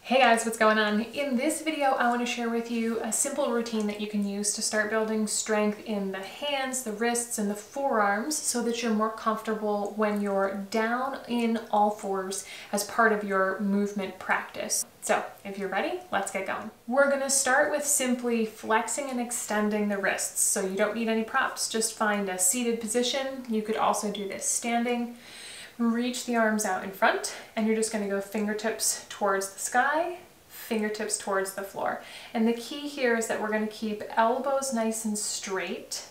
Hey guys, what's going on? In this video, I want to share with you a simple routine that you can use to start building strength in the hands, the wrists, and the forearms so that you're more comfortable when you're down in all fours as part of your movement practice. So if you're ready, let's get going. We're going to start with simply flexing and extending the wrists. So you don't need any props, just find a seated position. You could also do this standing. Reach the arms out in front, and you're just going to go fingertips towards the sky, fingertips towards the floor. And the key here is that we're going to keep elbows nice and straight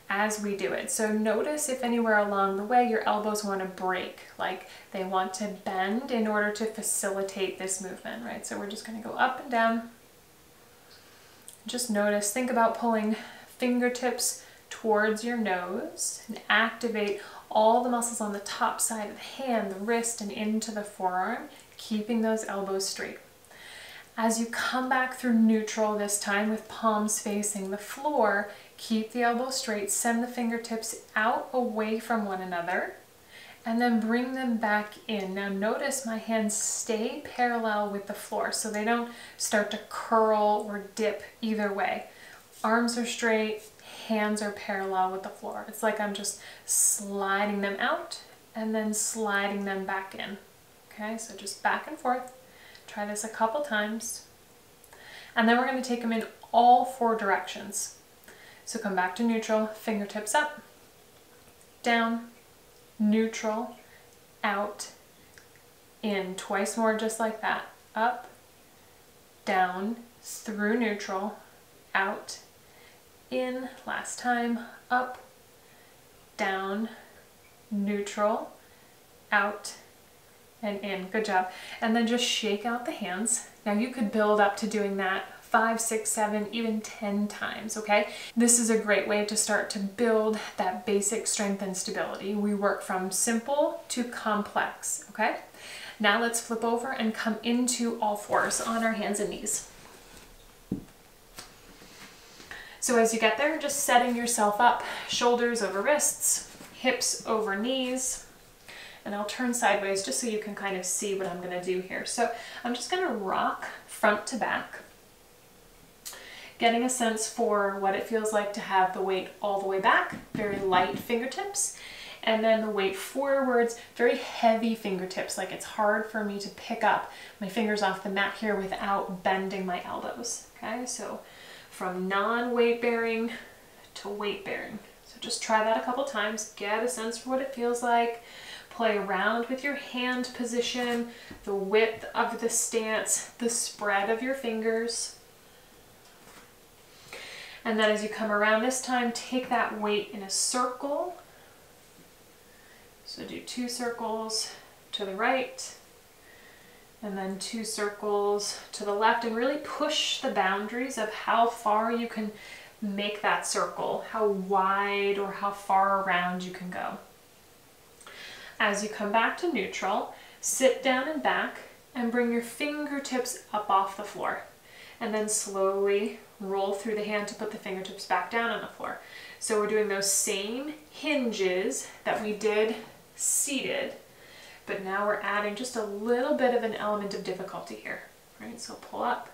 as we do it. So notice if anywhere along the way your elbows want to break, like they want to bend in order to facilitate this movement, right? So we're just going to go up and down. Just notice, think about pulling fingertips towards your nose and activate all the muscles on the top side of the hand, the wrist, and into the forearm, keeping those elbows straight. As you come back through neutral this time with palms facing the floor, keep the elbows straight, send the fingertips out away from one another, and then bring them back in. Now notice my hands stay parallel with the floor so they don't start to curl or dip either way. Arms are straight, hands are parallel with the floor. It's like I'm just sliding them out and then sliding them back in. Okay, so just back and forth. Try this a couple times. And then we're going to take them in all four directions. So come back to neutral, fingertips up, down, neutral, out, in. Twice more just like that. Up, down, through neutral, out, in, last time, up, down, neutral, out, and in. Good job. And then just shake out the hands. Now you could build up to doing that 5, 6, 7, even 10 times, okay? This is a great way to start to build that basic strength and stability. We work from simple to complex, okay? Now let's flip over and come into all fours on our hands and knees. So as you get there, just setting yourself up, shoulders over wrists, hips over knees, and I'll turn sideways just so you can kind of see what I'm going to do here. So I'm just going to rock front to back, getting a sense for what it feels like to have the weight all the way back, very light fingertips, and then the weight forwards, very heavy fingertips, like it's hard for me to pick up my fingers off the mat here without bending my elbows, okay? So from non-weight bearing to weight bearing. So just try that a couple times, get a sense for what it feels like, play around with your hand position, the width of the stance, the spread of your fingers. And then as you come around this time, take that weight in a circle. So do 2 circles to the right, and then 2 circles to the left, and really push the boundaries of how far you can make that circle, how wide or how far around you can go. As you come back to neutral, sit down and back and bring your fingertips up off the floor, and then slowly roll through the hand to put the fingertips back down on the floor. So we're doing those same hinges that we did seated, but now we're adding just a little bit of an element of difficulty here, right? So pull up,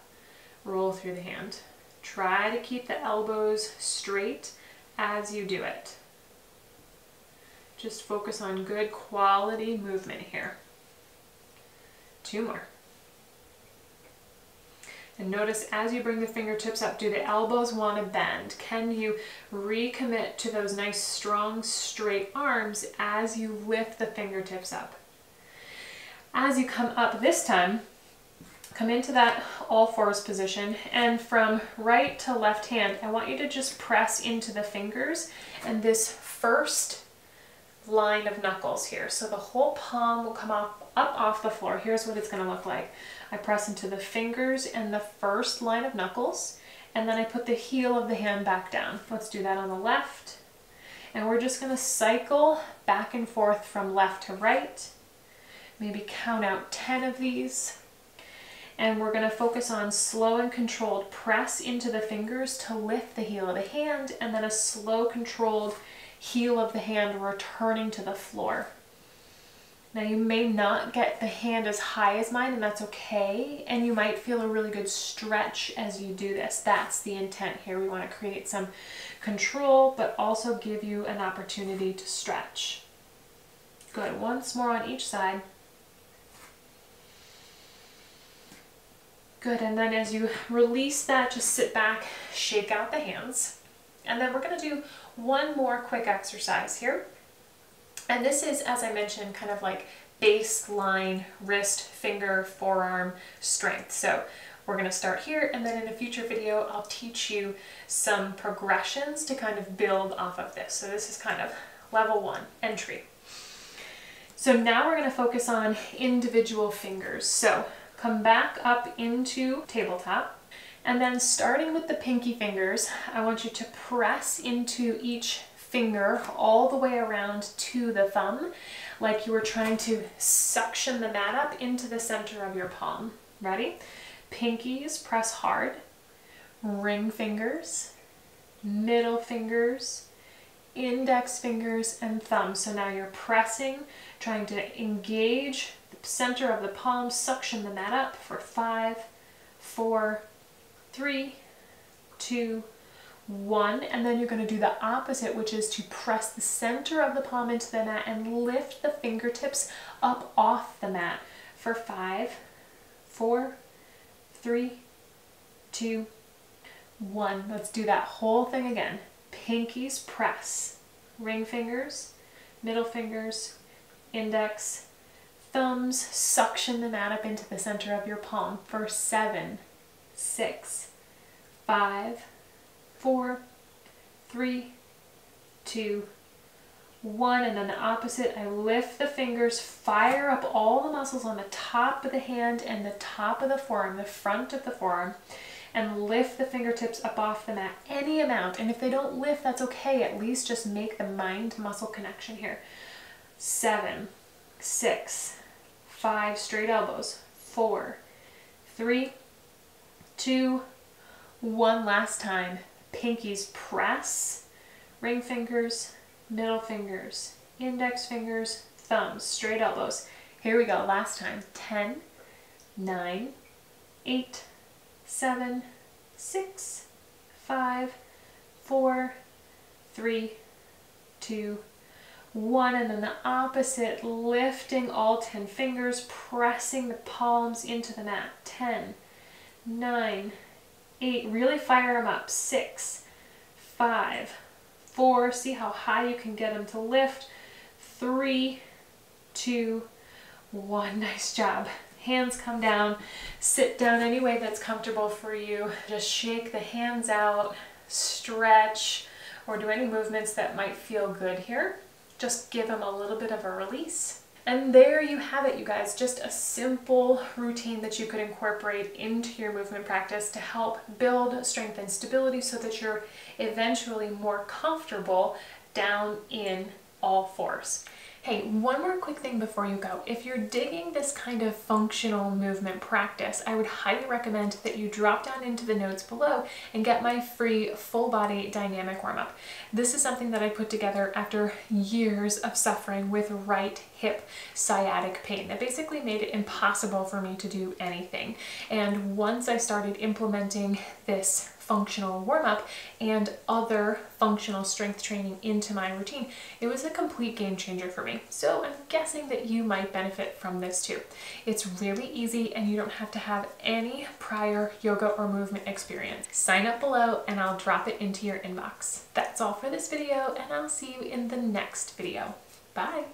roll through the hand. Try to keep the elbows straight as you do it. Just focus on good quality movement here. 2 more. And notice as you bring the fingertips up, do the elbows want to bend? Can you recommit to those nice, strong, straight arms as you lift the fingertips up? As you come up this time, come into that all fours position, and from right to left hand, I want you to just press into the fingers and this first line of knuckles here. So the whole palm will come up off the floor. Here's what it's going to look like. I press into the fingers and the first line of knuckles, and then I put the heel of the hand back down. Let's do that on the left. And we're just going to cycle back and forth from left to right. Maybe count out 10 of these. And we're going to focus on slow and controlled press into the fingers to lift the heel of the hand, and then a slow controlled heel of the hand returning to the floor. Now you may not get the hand as high as mine, and that's okay. And you might feel a really good stretch as you do this. That's the intent here. We want to create some control, but also give you an opportunity to stretch. Good. Once more on each side. Good. And then as you release that, just sit back, shake out the hands. And then we're going to do one more quick exercise here. And this is, as I mentioned, kind of like baseline wrist, finger, forearm strength. So we're going to start here, and then in a future video, I'll teach you some progressions to kind of build off of this. So this is kind of level 1, entry. So now we're going to focus on individual fingers. So come back up into tabletop, and then starting with the pinky fingers, I want you to press into each finger all the way around to the thumb, like you were trying to suction the mat up into the center of your palm. Ready? Pinkies, press hard. Ring fingers, middle fingers, index fingers, and thumb. So now you're pressing, trying to engage the center of the palm, suction the mat up for 5, 4, 3, 2, 1, and then you're going to do the opposite, which is to press the center of the palm into the mat and lift the fingertips up off the mat for 5, 4, 3, 2, 1. Let's do that whole thing again. Pinkies press, ring fingers, middle fingers, index, thumbs, suction the mat up into the center of your palm for 7, 6, 5, 4, 3, 2, 1, and then the opposite. I lift the fingers, fire up all the muscles on the top of the hand and the top of the forearm, the front of the forearm, and lift the fingertips up off the mat, any amount. And if they don't lift, that's okay. At least just make the mind-muscle connection here. 7, 6, 5, straight elbows, 4, 3, 2, 1, last time. Pinkies press, ring fingers, middle fingers, index fingers, thumbs, straight elbows. Here we go, last time. 10, 9, 8, 7, 6, 5, 4, 3, 2, 1, and then the opposite, lifting all 10 fingers, pressing the palms into the mat. 10, 9, 8, really fire them up. 6, 5, 4, see how high you can get them to lift. 3, 2, 1, nice job. Hands come down, sit down any way that's comfortable for you. Just shake the hands out, stretch, or do any movements that might feel good here. Just give them a little bit of a release. And there you have it, you guys, just a simple routine that you could incorporate into your movement practice to help build strength and stability so that you're eventually more comfortable down in all fours. Hey, one more quick thing before you go. If you're digging this kind of functional movement practice, I would highly recommend that you drop down into the notes below and get my free full body dynamic warm-up. This is something that I put together after years of suffering with right hip sciatic pain that basically made it impossible for me to do anything. And once I started implementing this functional warm-up and other functional strength training into my routine, it was a complete game changer for me. So I'm guessing that you might benefit from this too. It's really easy and you don't have to have any prior yoga or movement experience. Sign up below and I'll drop it into your inbox. That's all for this video, and I'll see you in the next video. Bye!